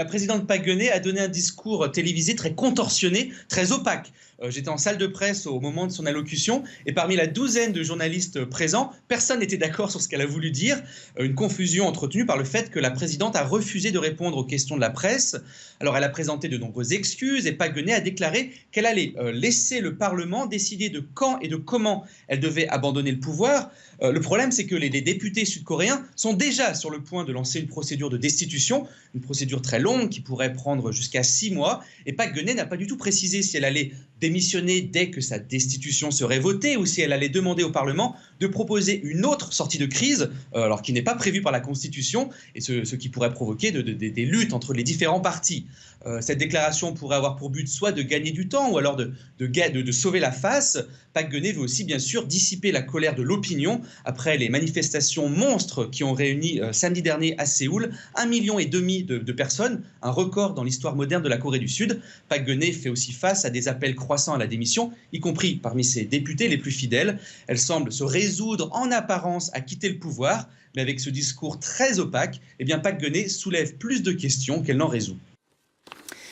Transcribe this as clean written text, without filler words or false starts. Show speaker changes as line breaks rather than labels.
La présidente Park Geun-hye a donné un discours télévisé très contorsionné, très opaque. J'étais en salle de presse au moment de son allocution et parmi la douzaine de journalistes présents, personne n'était d'accord sur ce qu'elle a voulu dire. Une confusion entretenue par le fait que la présidente a refusé de répondre aux questions de la presse. Alors elle a présenté de nombreuses excuses et Park Geun-hye a déclaré qu'elle allait laisser le Parlement décider de quand et de comment elle devait abandonner le pouvoir. Le problème, c'est que les députés sud-coréens sont déjà sur le point de lancer une procédure de destitution, une procédure très longue qui pourrait prendre jusqu'à 6 mois. Et Park Geun-hye n'a pas du tout précisé si elle allait démissionner dès que sa destitution serait votée ou si elle allait demander au Parlement de proposer une autre sortie de crise, alors qui n'est pas prévue par la Constitution, et ce qui pourrait provoquer des luttes entre les différents partis. Cette déclaration pourrait avoir pour but soit de gagner du temps ou alors de sauver la face. Park Geun-hye veut aussi bien sûr dissiper la colère de l'opinion après les manifestations monstres qui ont réuni samedi dernier à Séoul 1,5 million de personnes, un record dans l'histoire moderne de la Corée du Sud. Park Geun-hye fait aussi face à des appels croissants à la démission, y compris parmi ses députés les plus fidèles. Elle semble se résoudre en apparence à quitter le pouvoir, mais avec ce discours très opaque, Park Geun-hye soulève plus de questions qu'elle n'en résout.